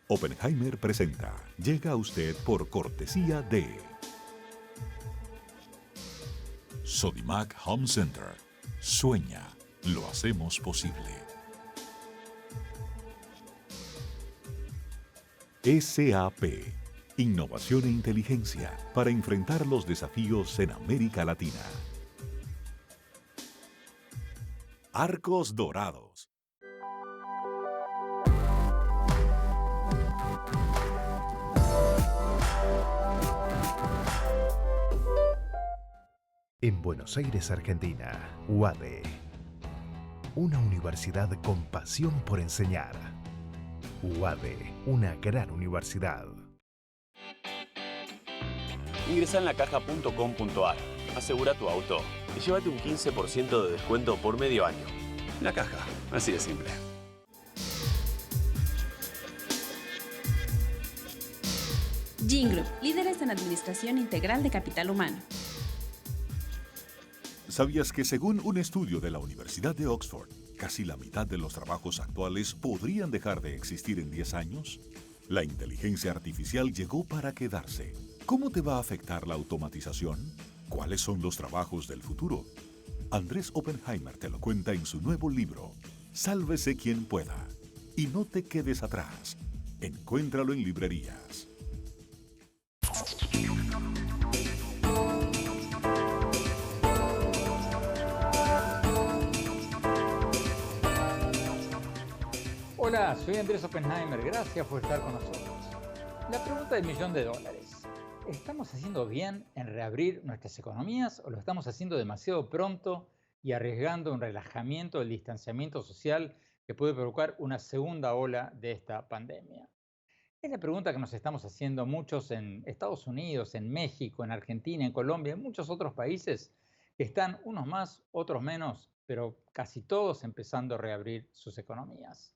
Oppenheimer presenta. Llega a usted por cortesía de Sodimac Home Center. Sueña, lo hacemos posible. SAP. Innovación e inteligencia para enfrentar los desafíos en América Latina. Arcos Dorados. En Buenos Aires, Argentina, UADE. Una universidad con pasión por enseñar. UADE, una gran universidad. Ingresa en lacaja.com.ar, asegura tu auto y llévate un 15% de descuento por medio año. La Caja, así de simple. Gingroup, líderes en administración integral de capital humano. ¿Sabías que según un estudio de la Universidad de Oxford, casi la mitad de los trabajos actuales podrían dejar de existir en 10 años? La inteligencia artificial llegó para quedarse. ¿Cómo te va a afectar la automatización? ¿Cuáles son los trabajos del futuro? Andrés Oppenheimer te lo cuenta en su nuevo libro, Sálvese quien pueda. Y no te quedes atrás. Encuéntralo en librerías. Hola, soy Andrés Oppenheimer. Gracias por estar con nosotros. La pregunta del $1.000.000. ¿Estamos haciendo bien en reabrir nuestras economías o lo estamos haciendo demasiado pronto y arriesgando un relajamiento del distanciamiento social que puede provocar una segunda ola de esta pandemia? Es la pregunta que nos estamos haciendo muchos en Estados Unidos, en México, en Argentina, en Colombia, en muchos otros países que están, unos más, otros menos, pero casi todos empezando a reabrir sus economías.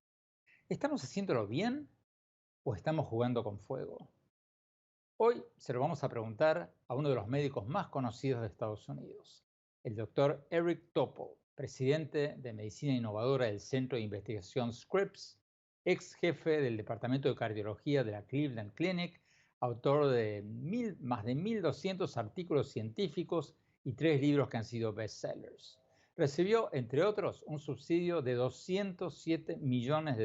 ¿Estamos haciéndolo bien o estamos jugando con fuego? Hoy se lo vamos a preguntar a uno de los médicos más conocidos de Estados Unidos, el doctor Eric Topol, presidente de Medicina Innovadora del Centro de Investigación Scripps, ex jefe del Departamento de Cardiología de la Cleveland Clinic, autor de más de 1.200 artículos científicos y 3 libros que han sido bestsellers. Recibió, entre otros, un subsidio de $207 millones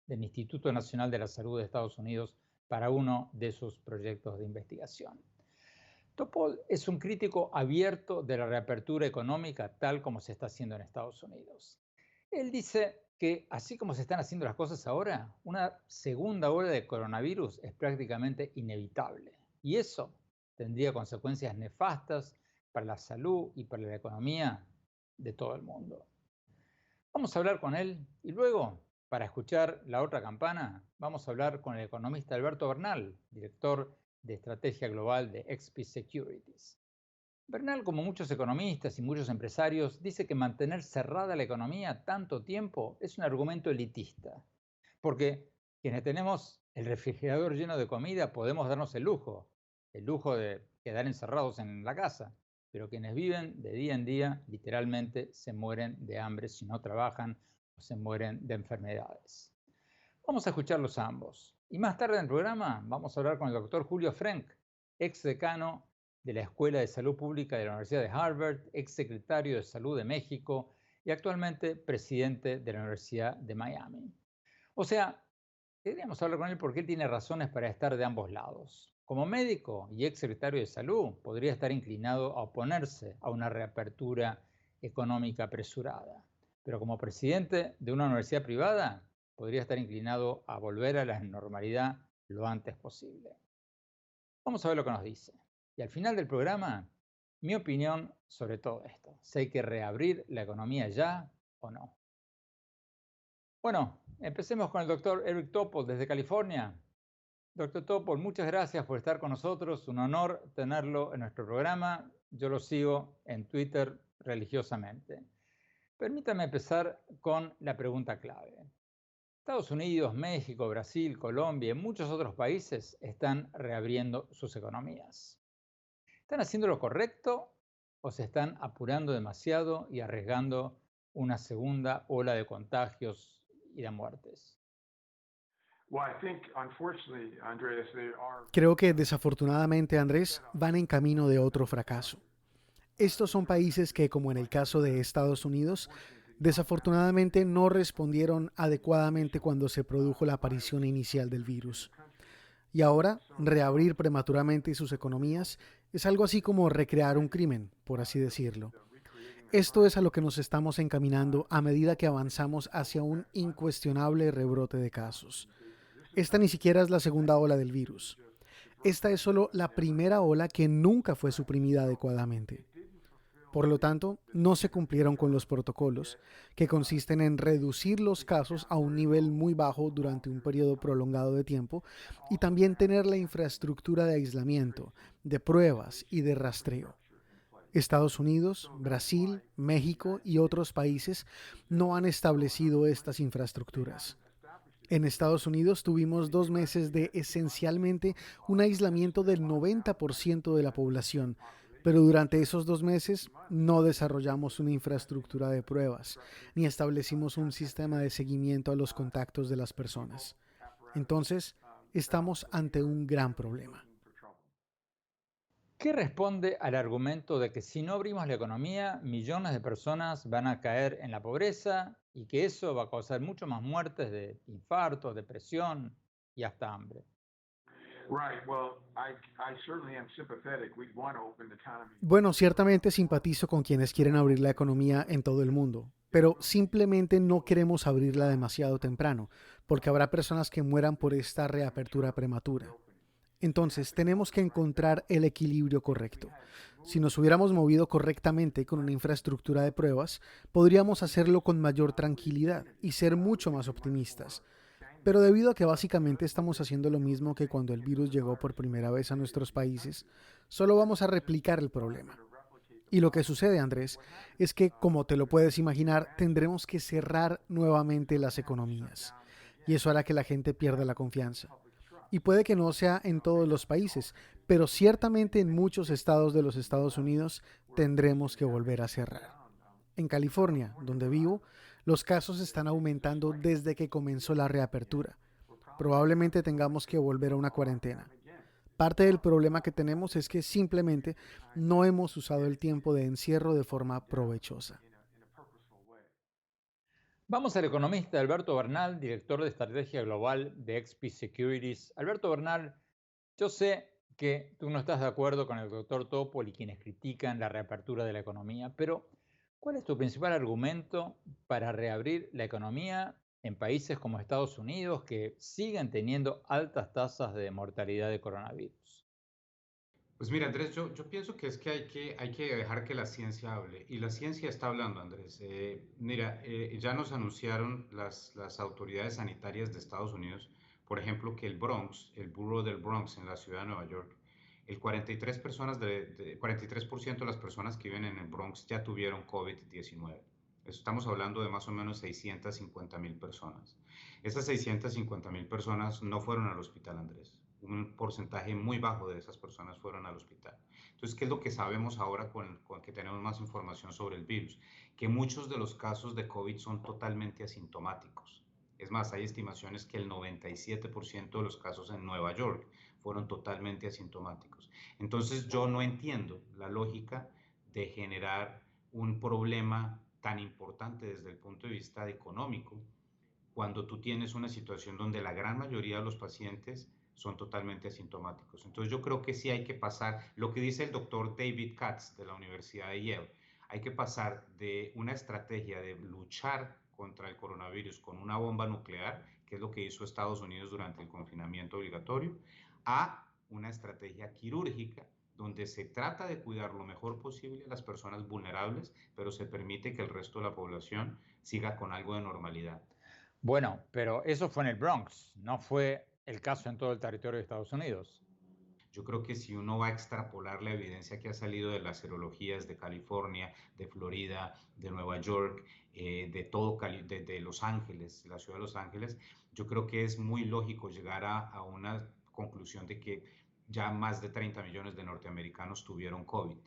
del Instituto Nacional de la Salud de Estados Unidos para uno de sus proyectos de investigación. Topol es un crítico abierto de la reapertura económica tal como se está haciendo en Estados Unidos. Él dice que así como se están haciendo las cosas ahora, una segunda ola de coronavirus es prácticamente inevitable. Y eso tendría consecuencias nefastas para la salud y para la economía de todo el mundo. Vamos a hablar con él y luego, para escuchar la otra campana, vamos a hablar con el economista Alberto Bernal, director de Estrategia Global de XP Securities. Bernal, como muchos economistas y muchos empresarios, dice que mantener cerrada la economía tanto tiempo es un argumento elitista, porque quienes tenemos el refrigerador lleno de comida podemos darnos el lujo de quedar encerrados en la casa, pero quienes viven de día en día literalmente se mueren de hambre si no trabajan o se mueren de enfermedades. Vamos a escucharlos a ambos. Y más tarde en el programa vamos a hablar con el doctor Julio Frenk, ex decano de la Escuela de Salud Pública de la Universidad de Harvard, ex secretario de Salud de México y actualmente presidente de la Universidad de Miami. O sea, deberíamos hablar con él porque él tiene razones para estar de ambos lados. Como médico y ex secretario de Salud, podría estar inclinado a oponerse a una reapertura económica apresurada. Pero como presidente de una universidad privada, podría estar inclinado a volver a la normalidad lo antes posible. Vamos a ver lo que nos dice. Y al final del programa, mi opinión sobre todo esto. Si hay que reabrir la economía ya o no. Bueno, empecemos con el doctor Eric Topol desde California. Doctor Topol, muchas gracias por estar con nosotros. Un honor tenerlo en nuestro programa. Yo lo sigo en Twitter religiosamente. Permítame empezar con la pregunta clave. Estados Unidos, México, Brasil, Colombia y muchos otros países están reabriendo sus economías. ¿Están haciendo lo correcto o se están apurando demasiado y arriesgando una segunda ola de contagios y de muertes? Creo que desafortunadamente, Andrés, van en camino de otro fracaso. Estos son países que, como en el caso de Estados Unidos, desafortunadamente no respondieron adecuadamente cuando se produjo la aparición inicial del virus. Y ahora, reabrir prematuramente sus economías es algo así como recrear un crimen, por así decirlo. Esto es a lo que nos estamos encaminando a medida que avanzamos hacia un incuestionable rebrote de casos. Esta ni siquiera es la segunda ola del virus. Esta es solo la primera ola que nunca fue suprimida adecuadamente. Por lo tanto, no se cumplieron con los protocolos, que consisten en reducir los casos a un nivel muy bajo durante un periodo prolongado de tiempo y también tener la infraestructura de aislamiento, de pruebas y de rastreo. Estados Unidos, Brasil, México y otros países no han establecido estas infraestructuras. En Estados Unidos tuvimos 2 meses de esencialmente un aislamiento del 90% de la población, pero durante esos 2 meses no desarrollamos una infraestructura de pruebas, ni establecimos un sistema de seguimiento a los contactos de las personas. Entonces, estamos ante un gran problema. ¿Qué responde al argumento de que si no abrimos la economía, millones de personas van a caer en la pobreza y que eso va a causar mucho más muertes de infartos, depresión y hasta hambre? Bueno, ciertamente simpatizo con quienes quieren abrir la economía en todo el mundo, pero simplemente no queremos abrirla demasiado temprano, porque habrá personas que mueran por esta reapertura prematura. Entonces, tenemos que encontrar el equilibrio correcto. Si nos hubiéramos movido correctamente con una infraestructura de pruebas, podríamos hacerlo con mayor tranquilidad y ser mucho más optimistas. Pero debido a que básicamente estamos haciendo lo mismo que cuando el virus llegó por primera vez a nuestros países, solo vamos a replicar el problema. Y lo que sucede, Andrés, es que, como te lo puedes imaginar, tendremos que cerrar nuevamente las economías. Y eso hará que la gente pierda la confianza. Y puede que no sea en todos los países, pero ciertamente en muchos estados de los Estados Unidos tendremos que volver a cerrar. En California, donde vivo, los casos están aumentando desde que comenzó la reapertura. Probablemente tengamos que volver a una cuarentena. Parte del problema que tenemos es que simplemente no hemos usado el tiempo de encierro de forma provechosa. Vamos al economista Alberto Bernal, director de estrategia global de XP Securities. Alberto Bernal, yo sé que tú no estás de acuerdo con el doctor Topol y quienes critican la reapertura de la economía, pero ¿cuál es tu principal argumento para reabrir la economía en países como Estados Unidos que siguen teniendo altas tasas de mortalidad de coronavirus? Pues mira, Andrés, yo pienso que es que hay que dejar que la ciencia hable. Y la ciencia está hablando, Andrés. Mira, ya nos anunciaron las autoridades sanitarias de Estados Unidos, por ejemplo, que el Bronx, el Borough del Bronx en la ciudad de Nueva York, el 43% de las personas que viven en el Bronx ya tuvieron COVID-19. Estamos hablando de más o menos 650,000 personas. Esas 650,000 personas no fueron al hospital, Andrés. Un porcentaje muy bajo de esas personas fueron al hospital. Entonces, ¿qué es lo que sabemos ahora con que tenemos más información sobre el virus? Que muchos de los casos de COVID son totalmente asintomáticos. Es más, hay estimaciones que el 97% de los casos en Nueva York fueron totalmente asintomáticos. Entonces, yo no entiendo la lógica de generar un problema tan importante desde el punto de vista económico cuando tú tienes una situación donde la gran mayoría de los pacientes son totalmente asintomáticos. Entonces yo creo que sí hay que pasar, lo que dice el doctor David Katz de la Universidad de Yale, hay que pasar de una estrategia de luchar contra el coronavirus con una bomba nuclear, que es lo que hizo Estados Unidos durante el confinamiento obligatorio, a una estrategia quirúrgica donde se trata de cuidar lo mejor posible a las personas vulnerables, pero se permite que el resto de la población siga con algo de normalidad. Bueno, pero eso fue en el Bronx, no fue el caso en todo el territorio de Estados Unidos. Yo creo que si uno va a extrapolar la evidencia que ha salido de las serologías de California, de Florida, de Nueva York, de Los Ángeles, la ciudad de Los Ángeles, yo creo que es muy lógico llegar a una conclusión de que ya más de 30 millones de norteamericanos tuvieron COVID.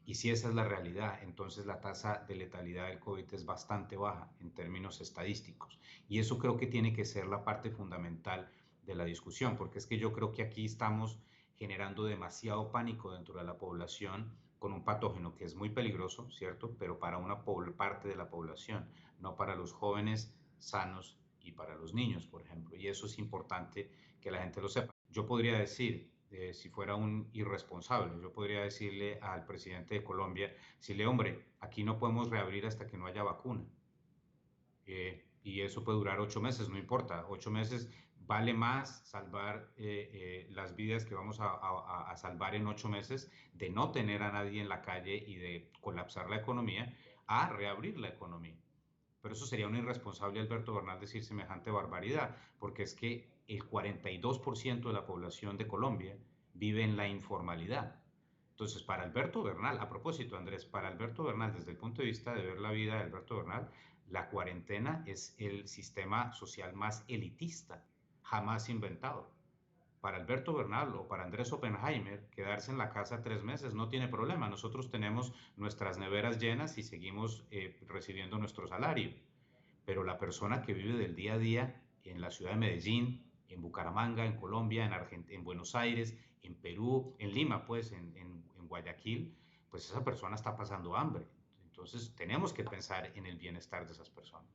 Y si esa es la realidad, entonces la tasa de letalidad del COVID es bastante baja en términos estadísticos. Y eso creo que tiene que ser la parte fundamental de la discusión, porque es que yo creo que aquí estamos generando demasiado pánico dentro de la población con un patógeno que es muy peligroso, ¿cierto? Pero para una parte de la población, no para los jóvenes sanos y para los niños, por ejemplo. Y eso es importante que la gente lo sepa. Yo podría decir, si fuera un irresponsable, yo podría decirle al presidente de Colombia, decirle, hombre, aquí no podemos reabrir hasta que no haya vacuna. Y eso puede durar 8 meses, no importa. 8 meses vale más salvar las vidas que vamos a salvar en 8 meses de no tener a nadie en la calle y de colapsar la economía a reabrir la economía. Pero eso sería un irresponsable, Alberto Bernal, decir semejante barbaridad, porque es que el 42% de la población de Colombia vive en la informalidad. Entonces, para Alberto Bernal, a propósito, Andrés, para Alberto Bernal, desde el punto de vista de ver la vida de Alberto Bernal, la cuarentena es el sistema social más elitista jamás inventado. Para Alberto Bernal o para Andrés Oppenheimer, quedarse en la casa 3 meses no tiene problema. Nosotros tenemos nuestras neveras llenas y seguimos recibiendo nuestro salario. Pero la persona que vive del día a día en la ciudad de Medellín, en Bucaramanga, en Colombia, en Buenos Aires, en Perú, en Lima, pues, en Guayaquil, pues esa persona está pasando hambre. Entonces tenemos que pensar en el bienestar de esas personas.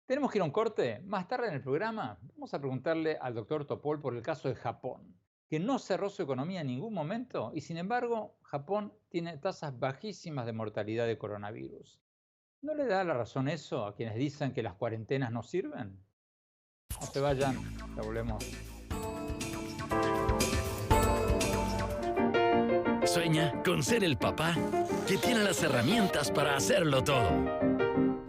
Tenemos que ir a un corte. Más tarde en el programa vamos a preguntarle al doctor Topol por el caso de Japón, que no cerró su economía en ningún momento y sin embargo Japón tiene tasas bajísimas de mortalidad de coronavirus. ¿No le da la razón eso a quienes dicen que las cuarentenas no sirven? No se vayan, ya volvemos. Sueña con ser el papá que tiene las herramientas para hacerlo todo.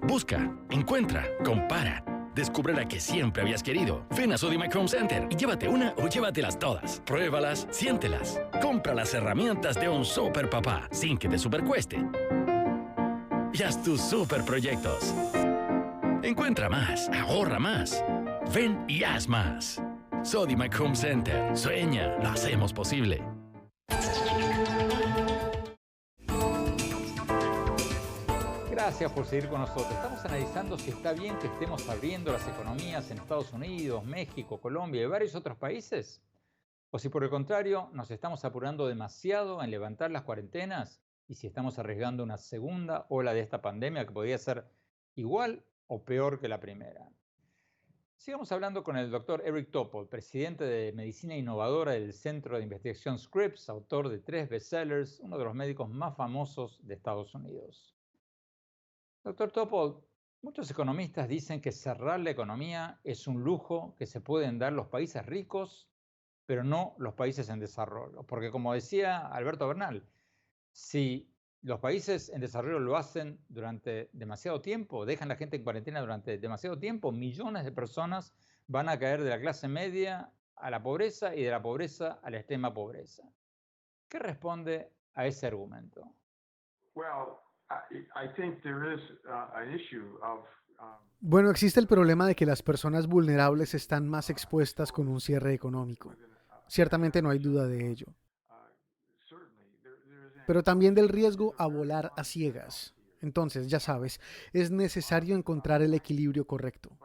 Busca, encuentra, compara. Descubre la que siempre habías querido. Ven a Sodimac Home Center y llévate una o llévatelas todas. Pruébalas, siéntelas. Compra las herramientas de un super papá sin que te supercueste. Y haz tus super proyectos. Encuentra más, ahorra más. Ven y haz más. Sodimac Home Center. Sueña, lo hacemos posible. Gracias por seguir con nosotros. Estamos analizando si está bien que estemos abriendo las economías en Estados Unidos, México, Colombia y varios otros países, o si por el contrario nos estamos apurando demasiado en levantar las cuarentenas y si estamos arriesgando una segunda ola de esta pandemia que podría ser igual o peor que la primera. Sigamos hablando con el doctor Eric Topol, presidente de Medicina Innovadora del Centro de Investigación Scripps, autor de 3 bestsellers, uno de los médicos más famosos de Estados Unidos. Doctor Topol, muchos economistas dicen que cerrar la economía es un lujo que se pueden dar los países ricos, pero no los países en desarrollo. Porque como decía Alberto Bernal, si los países en desarrollo lo hacen durante demasiado tiempo, dejan a la gente en cuarentena durante demasiado tiempo, millones de personas van a caer de la clase media a la pobreza y de la pobreza a la extrema pobreza. ¿Qué responde a ese argumento? Bueno, existe el problema de que las personas vulnerables están más expuestas con un cierre económico. Ciertamente no hay duda de ello. Pero también del riesgo a volar a ciegas. Entonces, ya sabes, es necesario encontrar el equilibrio correcto.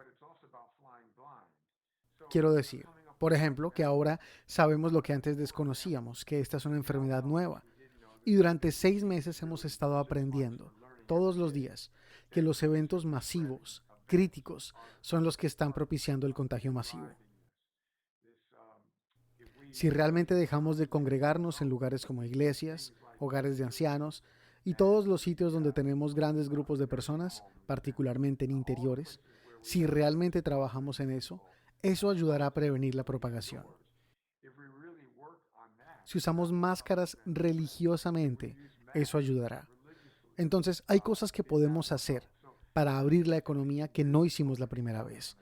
Quiero decir, por ejemplo, que ahora sabemos lo que antes desconocíamos, que esta es una enfermedad nueva. Y durante 6 meses hemos estado aprendiendo, todos los días, que los eventos masivos, críticos, son los que están propiciando el contagio masivo. Si realmente dejamos de congregarnos en lugares como iglesias, hogares de ancianos y todos los sitios donde tenemos grandes grupos de personas, particularmente en interiores, si realmente trabajamos en eso, eso ayudará a prevenir la propagación. Si usamos máscaras religiosamente, eso ayudará. Entonces, hay cosas que podemos hacer para abrir la economía que no hicimos la primera vez.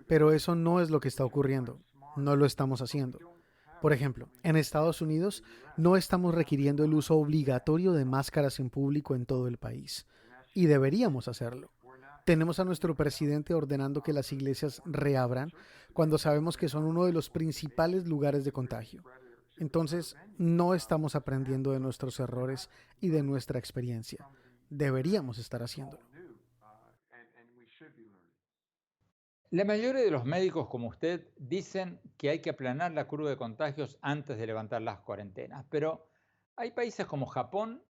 Pero eso no es lo que está ocurriendo. No lo estamos haciendo. Por ejemplo, en Estados Unidos no estamos requiriendo el uso obligatorio de máscaras en público en todo el país. Y deberíamos hacerlo. Tenemos a nuestro presidente ordenando que las iglesias reabran cuando sabemos que son uno de los principales lugares de contagio. Entonces, no estamos aprendiendo de nuestros errores y de nuestra experiencia. Deberíamos estar haciéndolo. La mayoría de los médicos como usted dicen que hay que aplanar la curva de contagios antes de levantar las cuarentenas, pero hay países como Japón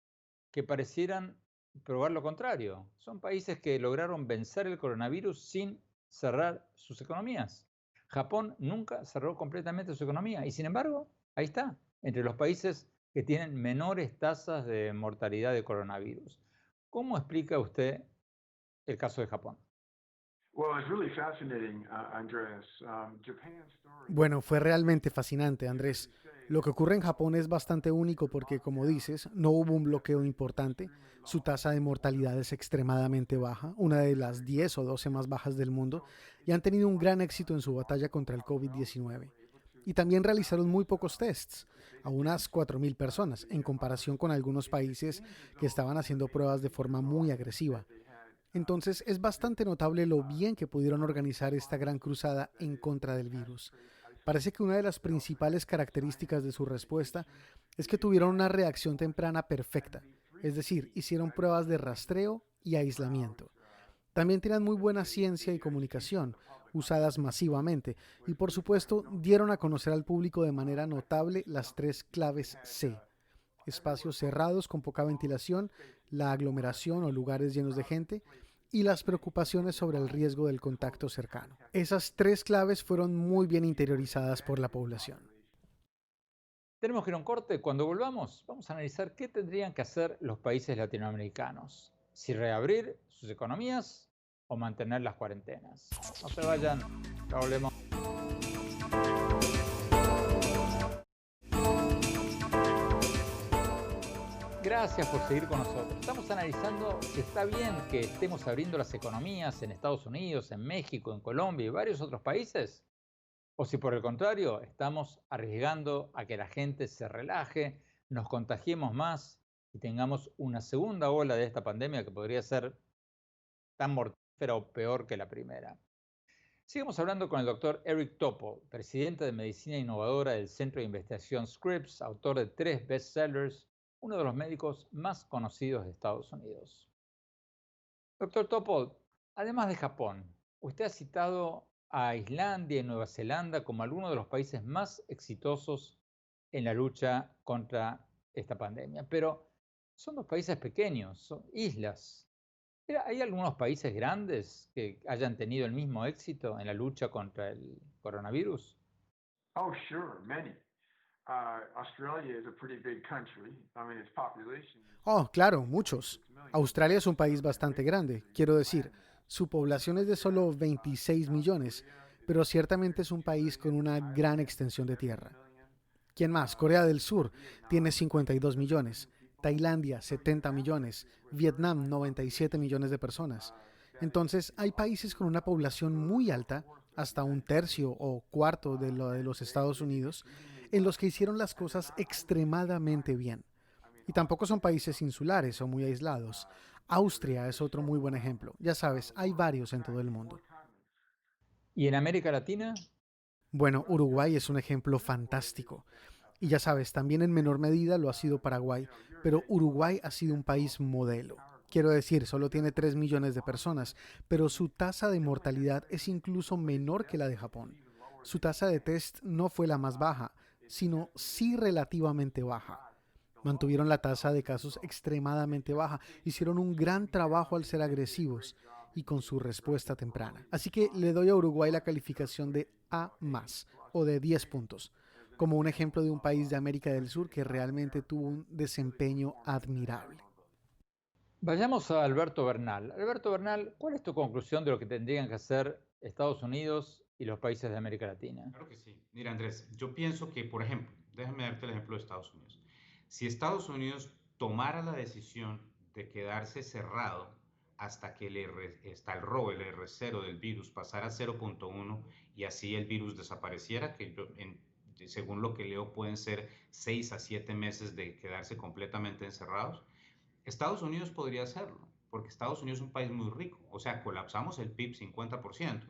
que parecieran probar lo contrario. Son países que lograron vencer el coronavirus sin cerrar sus economías. Japón nunca cerró completamente su economía y sin embargo, ahí está, entre los países que tienen menores tasas de mortalidad de coronavirus. ¿Cómo explica usted el caso de Japón? Bueno, fue realmente fascinante, Andrés. Lo que ocurre en Japón es bastante único porque, como dices, no hubo un bloqueo importante. Su tasa de mortalidad es extremadamente baja, una de las 10 o 12 más bajas del mundo, y han tenido un gran éxito en su batalla contra el COVID-19. Y también realizaron muy pocos tests, a unas 4.000 personas, en comparación con algunos países que estaban haciendo pruebas de forma muy agresiva. Entonces es bastante notable lo bien que pudieron organizar esta gran cruzada en contra del virus. Parece que una de las principales características de su respuesta es que tuvieron una reacción temprana perfecta, es decir, hicieron pruebas de rastreo y aislamiento. También tienen muy buena ciencia y comunicación, usadas masivamente, y por supuesto dieron a conocer al público de manera notable las 3 claves C: espacios cerrados con poca ventilación, la aglomeración o lugares llenos de gente, y las preocupaciones sobre el riesgo del contacto cercano. Esas 3 claves fueron muy bien interiorizadas por la población. Tenemos que ir a un corte. Cuando volvamos, vamos a analizar qué tendrían que hacer los países latinoamericanos. Si reabrir sus economías o mantener las cuarentenas. No se vayan, ya volvemos. Gracias por seguir con nosotros. Estamos analizando si está bien que estemos abriendo las economías en Estados Unidos, en México, en Colombia y varios otros países, o si por el contrario estamos arriesgando a que la gente se relaje, nos contagiemos más y tengamos una segunda ola de esta pandemia que podría ser tan mortífera o peor que la primera. Sigamos hablando con el doctor Eric Topol, presidente de Medicina Innovadora del Centro de Investigación Scripps, autor de 3 bestsellers, uno de los médicos más conocidos de Estados Unidos. Doctor Topol, además de Japón, usted ha citado a Islandia y Nueva Zelanda como algunos de los países más exitosos en la lucha contra esta pandemia, pero son 2 países pequeños, son islas. ¿Hay algunos países grandes que hayan tenido el mismo éxito en la lucha contra el coronavirus? Oh, claro, muchos. Australia es un país bastante grande. Quiero decir, su población es de solo 26 millones, pero ciertamente es un país con una gran extensión de tierra. ¿Quién más? Corea del Sur tiene 52 millones, Tailandia 70 millones, Vietnam 97 millones de personas. Entonces, hay países con una población muy alta, hasta un tercio o cuarto de lo de los Estados Unidos, en los que hicieron las cosas extremadamente bien. Y tampoco son países insulares o muy aislados. Austria es otro muy buen ejemplo. Ya sabes, hay varios en todo el mundo. ¿Y en América Latina? Bueno, Uruguay es un ejemplo fantástico. Y ya sabes, también en menor medida lo ha sido Paraguay, pero Uruguay ha sido un país modelo. Quiero decir, solo tiene 3 millones de personas, pero su tasa de mortalidad es incluso menor que la de Japón. Su tasa de test no fue la más baja, sino sí relativamente baja. Mantuvieron la tasa de casos extremadamente baja, hicieron un gran trabajo al ser agresivos y con su respuesta temprana. Así que le doy a Uruguay la calificación de A+, o de 10 puntos, como un ejemplo de un país de América del Sur que realmente tuvo un desempeño admirable. Vayamos a Alberto Bernal. Alberto Bernal, ¿cuál es tu conclusión de lo que tendrían que hacer Estados Unidos y los países de América Latina? Claro que sí. Mira, Andrés, yo pienso que, por ejemplo, déjame darte el ejemplo de Estados Unidos. Si Estados Unidos tomara la decisión de quedarse cerrado hasta que hasta el el R0 del virus pasara a 0.1 y así el virus desapareciera, que según lo que leo pueden ser 6 a 7 meses de quedarse completamente encerrados, Estados Unidos podría hacerlo, porque Estados Unidos es un país muy rico. O sea, colapsamos el PIB 50%,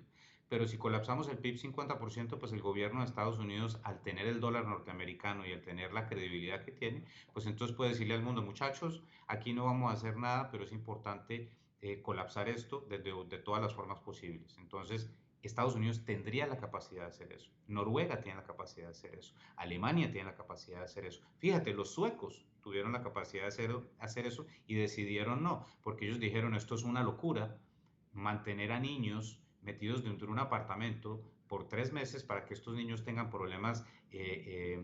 pero si colapsamos el PIB 50%, pues el gobierno de Estados Unidos, al tener el dólar norteamericano y al tener la credibilidad que tiene, pues entonces puede decirle al mundo, muchachos, aquí no vamos a hacer nada, pero es importante colapsar esto de todas las formas posibles. Entonces, Estados Unidos tendría la capacidad de hacer eso. Noruega tiene la capacidad de hacer eso. Alemania tiene la capacidad de hacer eso. Fíjate, los suecos tuvieron la capacidad de hacer eso y decidieron no, porque ellos dijeron esto es una locura, mantener a niños metidos dentro de un apartamento por 3 meses para que estos niños tengan problemas de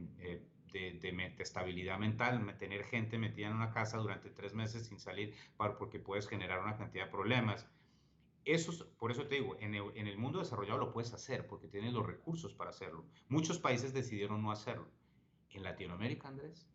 estabilidad mental, tener gente metida en una casa durante 3 meses sin salir porque puedes generar una cantidad de problemas. Por eso te digo, en el mundo desarrollado lo puedes hacer porque tienes los recursos para hacerlo. Muchos países decidieron no hacerlo. En Latinoamérica, Andrés,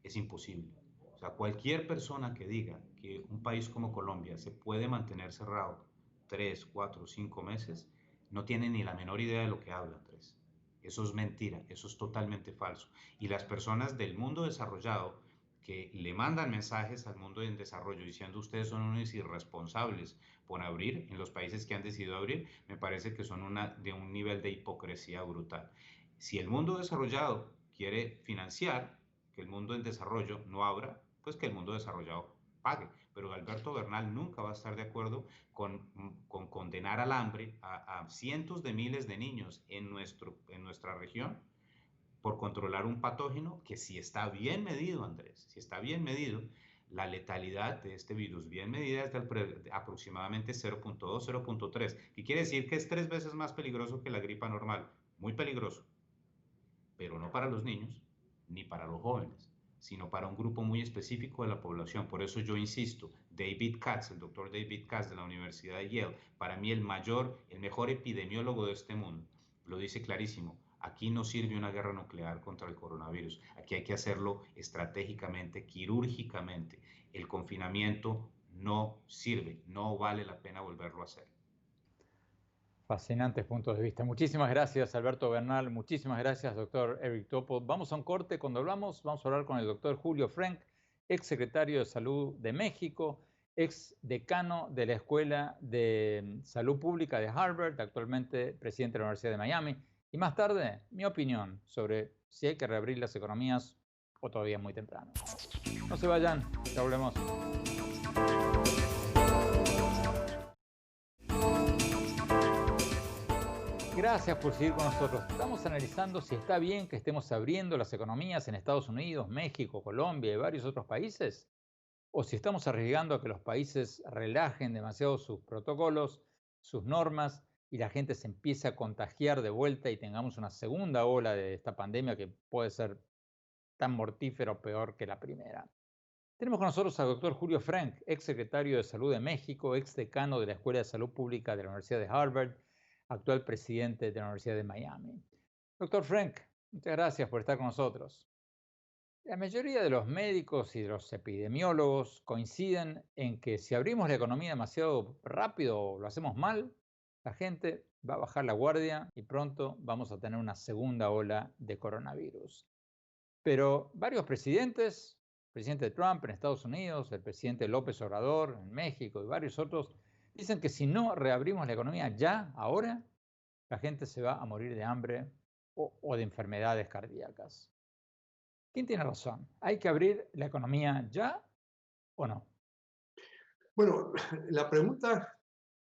es imposible. O sea, cualquier persona que diga que un país como Colombia se puede mantener cerrado 3, 4, 5 meses, no tiene ni la menor idea de lo que habla, Andrés. Eso es mentira, eso es totalmente falso. Y las personas del mundo desarrollado que le mandan mensajes al mundo en desarrollo diciendo ustedes son unos irresponsables por abrir en los países que han decidido abrir, me parece que son de un nivel de hipocresía brutal. Si el mundo desarrollado quiere financiar que el mundo en desarrollo no abra, pues que el mundo desarrollado pague. Pero Alberto Bernal nunca va a estar de acuerdo con condenar al hambre a cientos de miles de niños en nuestra región por controlar un patógeno que si está bien medido, Andrés, si está bien medido, la letalidad de este virus bien medida es de aproximadamente 0.2, 0.3, que quiere decir que es 3 veces más peligroso que la gripa normal, muy peligroso, pero no para los niños ni para los jóvenes, sino para un grupo muy específico de la población. Por eso yo insisto, David Katz, el doctor David Katz de la Universidad de Yale, para mí el mejor epidemiólogo de este mundo, lo dice clarísimo. Aquí no sirve una guerra nuclear contra el coronavirus. Aquí hay que hacerlo estratégicamente, quirúrgicamente. El confinamiento no sirve, no vale la pena volverlo a hacer. Fascinantes puntos de vista. Muchísimas gracias, Alberto Bernal. Muchísimas gracias, doctor Eric Topol. Vamos a un corte. Cuando vamos a hablar con el doctor Julio Frenk, ex secretario de Salud de México, ex decano de la Escuela de Salud Pública de Harvard, actualmente presidente de la Universidad de Miami. Y más tarde, mi opinión sobre si hay que reabrir las economías o todavía es muy temprano. No se vayan, ya volvemos. Gracias por seguir con nosotros. Estamos analizando si está bien que estemos abriendo las economías en Estados Unidos, México, Colombia y varios otros países, o si estamos arriesgando a que los países relajen demasiado sus protocolos, sus normas, y la gente se empiece a contagiar de vuelta y tengamos una segunda ola de esta pandemia que puede ser tan mortífera o peor que la primera. Tenemos con nosotros al doctor Julio Frenk, ex secretario de Salud de México, ex decano de la Escuela de Salud Pública de la Universidad de Harvard, actual presidente de la Universidad de Miami. Doctor Frenk, muchas gracias por estar con nosotros. La mayoría de los médicos y de los epidemiólogos coinciden en que si abrimos la economía demasiado rápido o lo hacemos mal, la gente va a bajar la guardia y pronto vamos a tener una segunda ola de coronavirus. Pero varios presidentes, el presidente Trump en Estados Unidos, el presidente López Obrador en México y varios otros, dicen que si no reabrimos la economía ya, ahora, la gente se va a morir de hambre o de enfermedades cardíacas. ¿Quién tiene razón? ¿Hay que abrir la economía ya o no? Bueno, la pregunta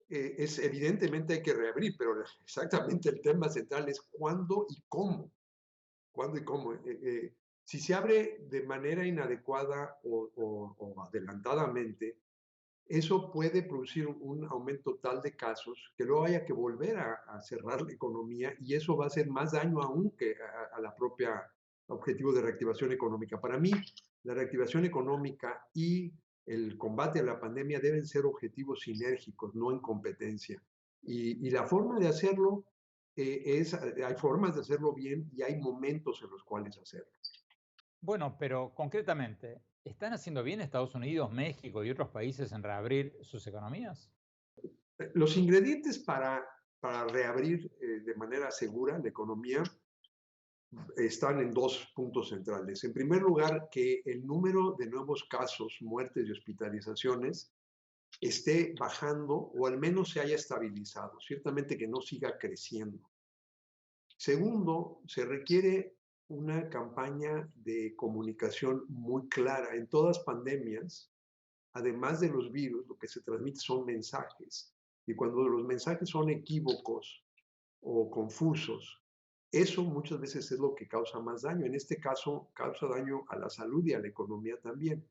es evidentemente hay que reabrir, pero exactamente el tema central es cuándo y cómo. ¿Cuándo y cómo? Si se abre de manera inadecuada o adelantadamente, eso puede producir un aumento tal de casos que luego haya que volver a cerrar la economía y eso va a hacer más daño aún que a la propia objetivo de reactivación económica. Para mí, la reactivación económica y el combate a la pandemia deben ser objetivos sinérgicos, no en competencia. Y la forma de hacerlo hay formas de hacerlo bien y hay momentos en los cuales hacerlo. Bueno, pero concretamente, ¿están haciendo bien Estados Unidos, México y otros países en reabrir sus economías? Los ingredientes para reabrir de manera segura la economía están en 2 puntos centrales. En primer lugar, que el número de nuevos casos, muertes y hospitalizaciones esté bajando o al menos se haya estabilizado, ciertamente que no siga creciendo. Segundo, se requiere una campaña de comunicación muy clara. En todas pandemias, además de los virus, lo que se transmite son mensajes. Y cuando los mensajes son equívocos o confusos, eso muchas veces es lo que causa más daño. En este caso, causa daño a la salud y a la economía también.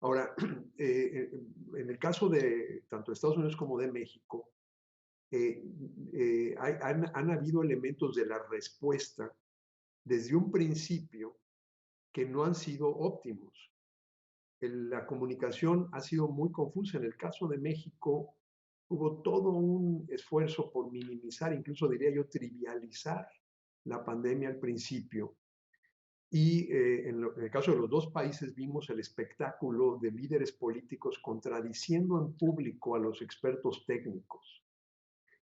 Ahora, en el caso de tanto Estados Unidos como de México, han habido elementos de la respuesta desde un principio que no han sido óptimos. La comunicación ha sido muy confusa. En el caso de México, hubo todo un esfuerzo por minimizar, incluso diría yo, trivializar la pandemia al principio. Y en el caso de los dos países vimos el espectáculo de líderes políticos contradiciendo en público a los expertos técnicos.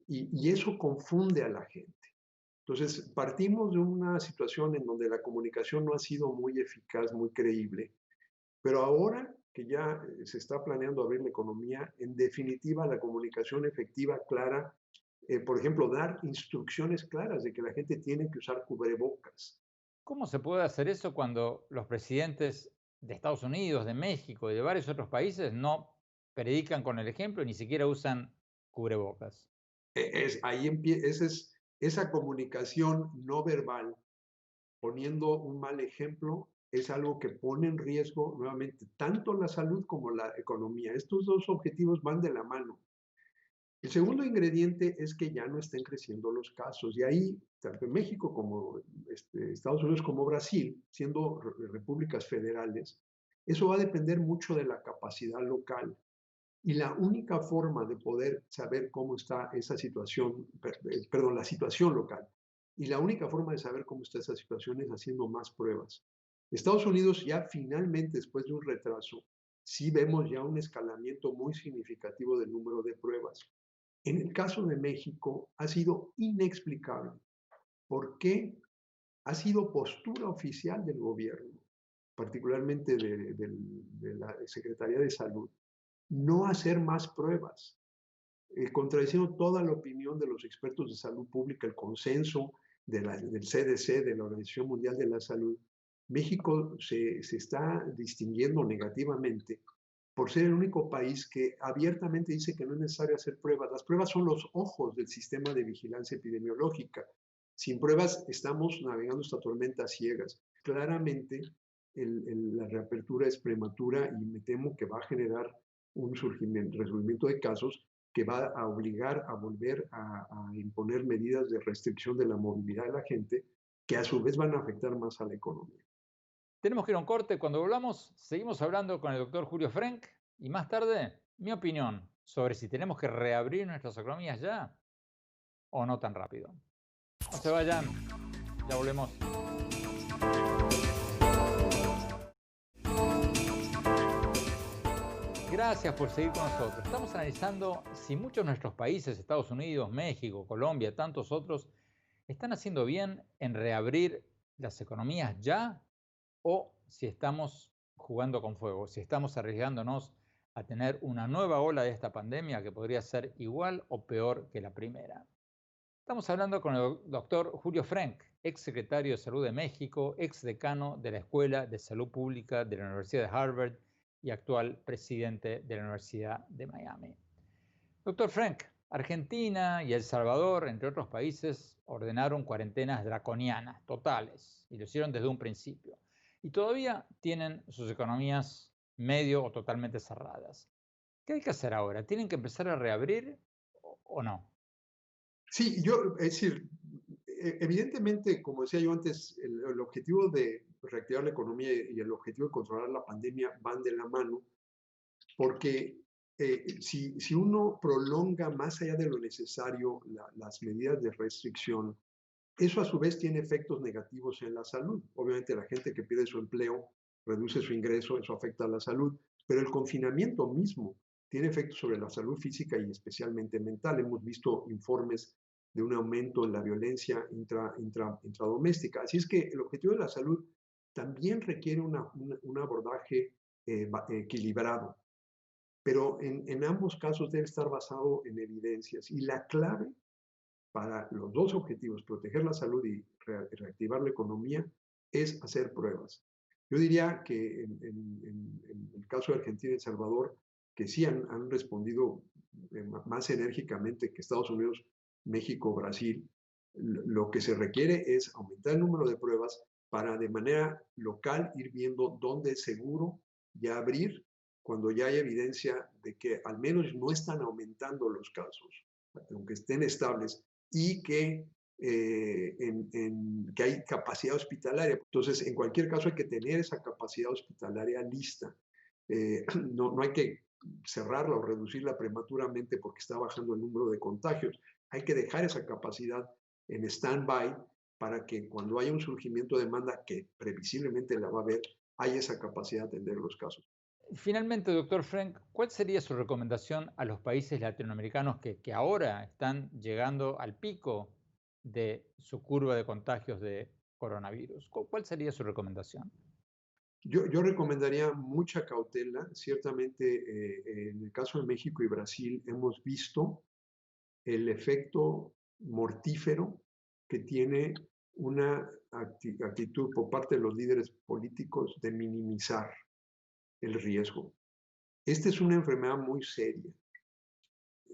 Y eso confunde a la gente. Entonces, partimos de una situación en donde la comunicación no ha sido muy eficaz, muy creíble, pero ahora que ya se está planeando abrir la economía, en definitiva la comunicación efectiva, clara, por ejemplo, dar instrucciones claras de que la gente tiene que usar cubrebocas. ¿Cómo se puede hacer eso cuando los presidentes de Estados Unidos, de México y de varios otros países no predican con el ejemplo y ni siquiera usan cubrebocas? Ahí empieza esa comunicación no verbal, poniendo un mal ejemplo, es algo que pone en riesgo nuevamente tanto la salud como la economía. Estos dos objetivos van de la mano. El segundo ingrediente es que ya no estén creciendo los casos. Y ahí, tanto en México como Estados Unidos como Brasil, siendo repúblicas federales, eso va a depender mucho de la capacidad local. Y la única forma de poder saber cómo está esa situación, perdón, la situación local, y la única forma de saber cómo está esa situación es haciendo más pruebas. Estados Unidos ya finalmente, después de un retraso, sí vemos ya un escalamiento muy significativo del número de pruebas. En el caso de México ha sido inexplicable por qué ha sido postura oficial del gobierno, particularmente de la Secretaría de Salud, no hacer más pruebas, contradiciendo toda la opinión de los expertos de salud pública, el consenso del CDC, de la Organización Mundial de la Salud. México se está distinguiendo negativamente por ser el único país que abiertamente dice que no es necesario hacer pruebas. Las pruebas son los ojos del sistema de vigilancia epidemiológica. Sin pruebas estamos navegando esta tormenta ciegas. Claramente la reapertura es prematura y me temo que va a generar un resurgimiento de casos que va a obligar a volver a imponer medidas de restricción de la movilidad de la gente, que a su vez van a afectar más a la economía. Tenemos que ir a un corte. Cuando volvamos, seguimos hablando con el doctor Julio Frenk y más tarde, mi opinión sobre si tenemos que reabrir nuestras economías ya o no tan rápido. No se vayan, ya volvemos. Gracias por seguir con nosotros. Estamos analizando si muchos de nuestros países, Estados Unidos, México, Colombia, tantos otros, están haciendo bien en reabrir las economías ya o si estamos jugando con fuego, si estamos arriesgándonos a tener una nueva ola de esta pandemia que podría ser igual o peor que la primera. Estamos hablando con el doctor Julio Frenk, ex secretario de Salud de México, ex decano de la Escuela de Salud Pública de la Universidad de Harvard y actual presidente de la Universidad de Miami. Doctor Frenk, Argentina y El Salvador, entre otros países, ordenaron cuarentenas draconianas, totales, y lo hicieron desde un principio. Y todavía tienen sus economías medio o totalmente cerradas. ¿Qué hay que hacer ahora? ¿Tienen que empezar a reabrir o no? Sí, es decir, evidentemente, como decía yo antes, el objetivo de reactivar la economía y el objetivo de controlar la pandemia van de la mano, porque si uno prolonga más allá de lo necesario las medidas de restricción, eso a su vez tiene efectos negativos en la salud. Obviamente la gente que pierde su empleo reduce su ingreso, eso afecta a la salud, pero el confinamiento mismo tiene efectos sobre la salud física y especialmente mental. Hemos visto informes de un aumento en la violencia intradoméstica. Así es que el objetivo de la salud también requiere un abordaje equilibrado, pero en ambos casos debe estar basado en evidencias. Y la clave para los dos objetivos, proteger la salud y reactivar la economía, es hacer pruebas. Yo diría que en el caso de Argentina y El Salvador, que sí han respondido más enérgicamente que Estados Unidos, México, Brasil. Lo que se requiere es aumentar el número de pruebas para de manera local ir viendo dónde es seguro ya abrir cuando ya hay evidencia de que al menos no están aumentando los casos, aunque estén estables, y que, que hay capacidad hospitalaria. Entonces, en cualquier caso hay que tener esa capacidad hospitalaria lista. No hay que cerrarla o reducirla prematuramente porque está bajando el número de contagios. Hay que dejar esa capacidad en stand-by para que cuando haya un surgimiento de demanda, que previsiblemente la va a haber, haya esa capacidad de atender los casos. Finalmente, doctor Frank, ¿cuál sería su recomendación a los países latinoamericanos que ahora están llegando al pico de su curva de contagios de coronavirus? ¿Cuál sería su recomendación? Yo recomendaría mucha cautela. Ciertamente, en el caso de México y Brasil, hemos visto el efecto mortífero que tiene una actitud por parte de los líderes políticos de minimizar el riesgo. Esta es una enfermedad muy seria.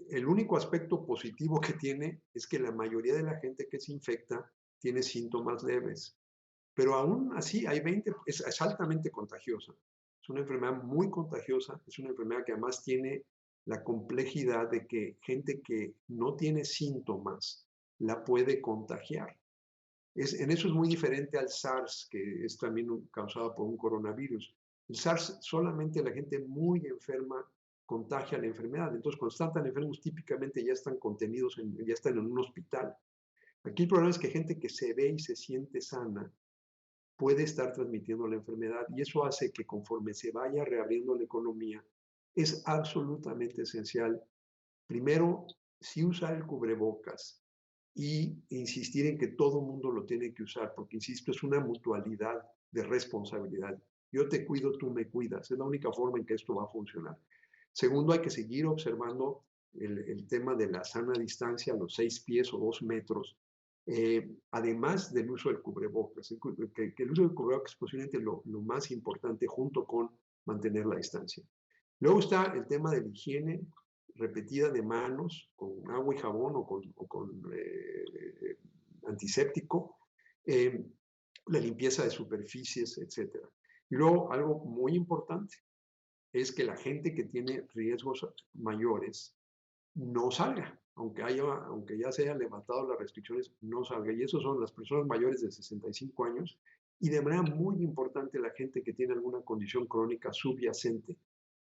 El único aspecto positivo que tiene es que la mayoría de la gente que se infecta tiene síntomas leves, pero aún así es altamente contagiosa. Es una enfermedad muy contagiosa, es una enfermedad que además tiene la complejidad de que gente que no tiene síntomas la puede contagiar. En eso es muy diferente al SARS, que es también causado por un coronavirus. El SARS, solamente la gente muy enferma contagia la enfermedad. Entonces, cuando están tan enfermos, típicamente ya están contenidos, ya están en un hospital. Aquí el problema es que gente que se ve y se siente sana puede estar transmitiendo la enfermedad, y eso hace que conforme se vaya reabriendo la economía, es absolutamente esencial, primero, sí usar el cubrebocas y insistir en que todo mundo lo tiene que usar, porque, insisto, es una mutualidad de responsabilidad. Yo te cuido, tú me cuidas. Es la única forma en que esto va a funcionar. Segundo, hay que seguir observando el tema de la sana distancia, los 6 pies o 2 metros, además del uso del cubrebocas. Que el uso del cubrebocas es posiblemente lo más importante, junto con mantener la distancia. Luego está el tema de la higiene repetida de manos con agua y jabón o con antiséptico, la limpieza de superficies, etc. Y luego, algo muy importante es que la gente que tiene riesgos mayores no salga, aunque ya se hayan levantado las restricciones, no salga. Y esos son las personas mayores de 65 años y, de manera muy importante, la gente que tiene alguna condición crónica subyacente.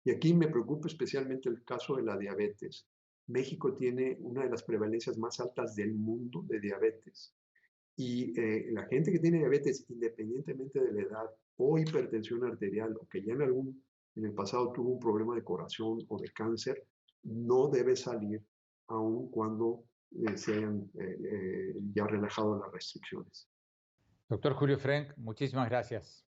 Y aquí me preocupa especialmente el caso de la diabetes. México tiene una de las prevalencias más altas del mundo de diabetes. Y la gente que tiene diabetes, independientemente de la edad, o hipertensión arterial, o que ya en el pasado tuvo un problema de corazón o de cáncer, no debe salir aun cuando se hayan ya relajado las restricciones. Doctor Julio Frank, muchísimas gracias.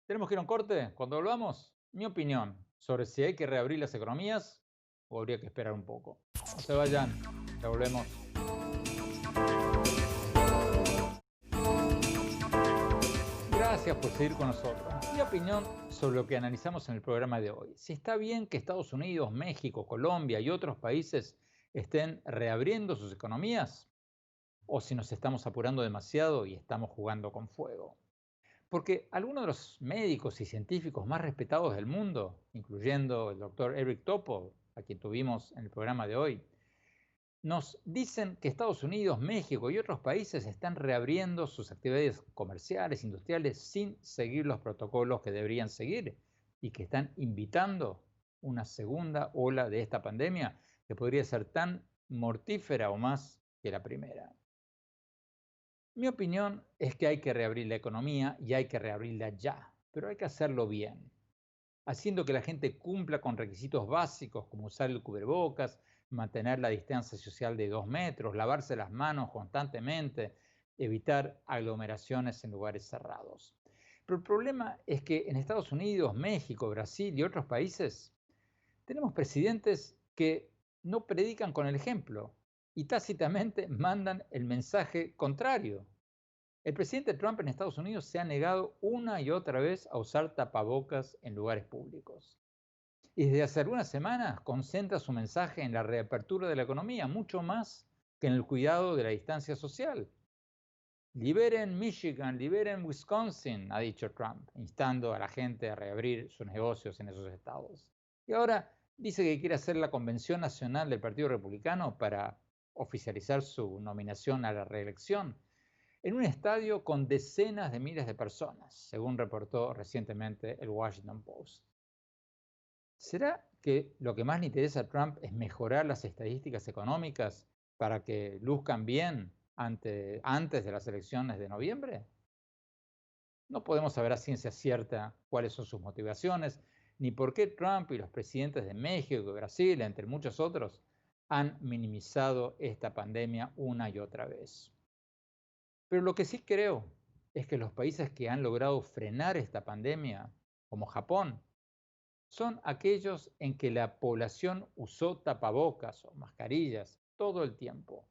Tenemos que ir a un corte. Cuando volvamos, mi opinión sobre si hay que reabrir las economías o habría que esperar un poco. No se vayan, ya volvemos. Gracias por seguir con nosotros. Mi opinión sobre lo que analizamos en el programa de hoy. Si está bien que Estados Unidos, México, Colombia y otros países estén reabriendo sus economías, o si nos estamos apurando demasiado y estamos jugando con fuego. Porque algunos de los médicos y científicos más respetados del mundo, incluyendo el doctor Eric Topol, a quien tuvimos en el programa de hoy, nos dicen que Estados Unidos, México y otros países están reabriendo sus actividades comerciales, industriales, sin seguir los protocolos que deberían seguir, y que están invitando una segunda ola de esta pandemia que podría ser tan mortífera o más que la primera. Mi opinión es que hay que reabrir la economía y hay que reabrirla ya, pero hay que hacerlo bien, haciendo que la gente cumpla con requisitos básicos como usar el cubrebocas, mantener la distancia social de 2 metros, lavarse las manos constantemente, evitar aglomeraciones en lugares cerrados. Pero el problema es que en Estados Unidos, México, Brasil y otros países tenemos presidentes que no predican con el ejemplo y tácitamente mandan el mensaje contrario. El presidente Trump en Estados Unidos se ha negado una y otra vez a usar tapabocas en lugares públicos. y desde hace algunas semanas concentra su mensaje en la reapertura de la economía, mucho más que en el cuidado de la distancia social. Liberen Michigan, liberen Wisconsin, ha dicho Trump, instando a la gente a reabrir sus negocios en esos estados. Y ahora dice que quiere hacer la convención nacional del Partido Republicano para oficializar su nominación a la reelección en un estadio con decenas de miles de personas, según reportó recientemente el Washington Post. ¿Será que lo que más le interesa a Trump es mejorar las estadísticas económicas para que luzcan bien antes de las elecciones de noviembre? No podemos saber a ciencia cierta cuáles son sus motivaciones, ni por qué Trump y los presidentes de México y Brasil, entre muchos otros, han minimizado esta pandemia una y otra vez. Pero lo que sí creo es que los países que han logrado frenar esta pandemia, como Japón, son aquellos en que la población usó tapabocas o mascarillas todo el tiempo,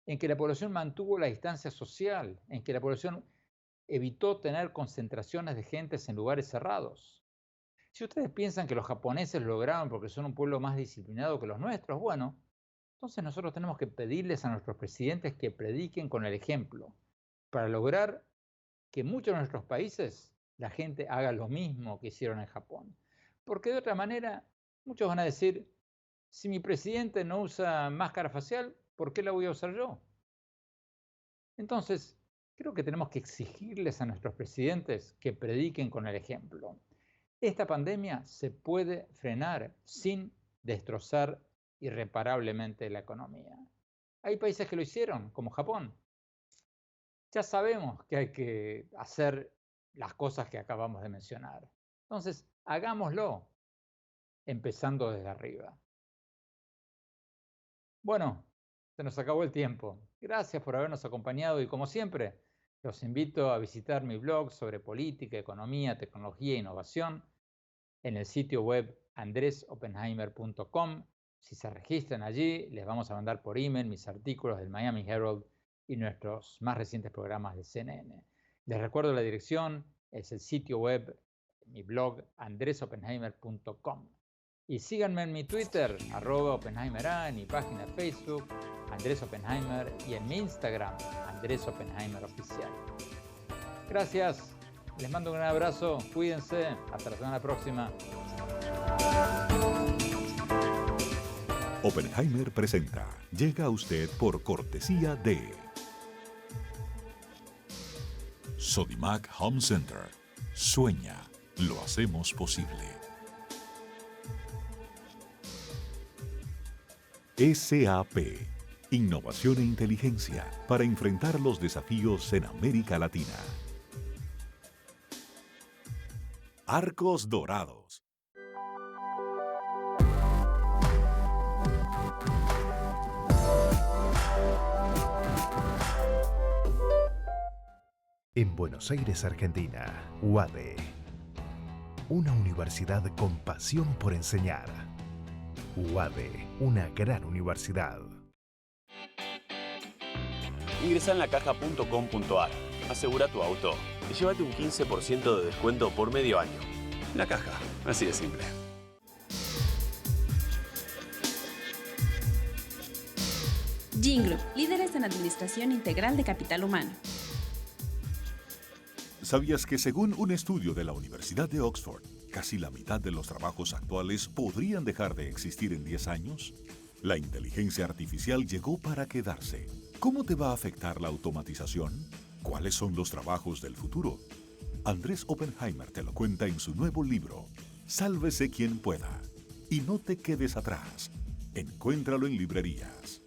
en que la población mantuvo la distancia social, en que la población evitó tener concentraciones de gentes en lugares cerrados. Si ustedes piensan que los japoneses lo lograron porque son un pueblo más disciplinado que los nuestros, bueno, entonces nosotros tenemos que pedirles a nuestros presidentes que prediquen con el ejemplo, para lograr que en muchos de nuestros países la gente haga lo mismo que hicieron en Japón. Porque de otra manera, muchos van a decir, si mi presidente no usa máscara facial, ¿por qué la voy a usar yo? Entonces, creo que tenemos que exigirles a nuestros presidentes que prediquen con el ejemplo. Esta pandemia se puede frenar sin destrozar irreparablemente la economía. Hay países que lo hicieron, como Japón. Ya sabemos que hay que hacer las cosas que acabamos de mencionar. Entonces, hagámoslo, empezando desde arriba. Bueno, se nos acabó el tiempo. Gracias por habernos acompañado y, como siempre, los invito a visitar mi blog sobre política, economía, tecnología e innovación en el sitio web andresopenheimer.com. Si se registran allí, les vamos a mandar por email mis artículos del Miami Herald y nuestros más recientes programas de CNN. Les recuerdo la dirección, es el sitio web, mi blog, andresopenheimer.com. Y síganme en mi Twitter, @OpenheimerA, en mi página de Facebook, Andrés Oppenheimer, y en mi Instagram, Andrés Oppenheimer Oficial. Gracias, les mando un gran abrazo, cuídense, hasta la semana próxima. Oppenheimer presenta. Llega a usted por cortesía de Sodimac Home Center. Sueña, lo hacemos posible. SAP. Innovación e inteligencia para enfrentar los desafíos en América Latina. Arcos Dorados. En Buenos Aires, Argentina, UADE. Una universidad con pasión por enseñar. UADE, una gran universidad. Ingresa en lacaja.com.ar, asegura tu auto y llévate un 15% de descuento por medio año. La Caja, así de simple. Gingroup, líderes en administración integral de capital humano. ¿Sabías que según un estudio de la Universidad de Oxford, casi la mitad de los trabajos actuales podrían dejar de existir en 10 años? La inteligencia artificial llegó para quedarse. ¿Cómo te va a afectar la automatización? ¿Cuáles son los trabajos del futuro? Andrés Oppenheimer te lo cuenta en su nuevo libro, Sálvese quien pueda. Y no te quedes atrás. Encuéntralo en librerías.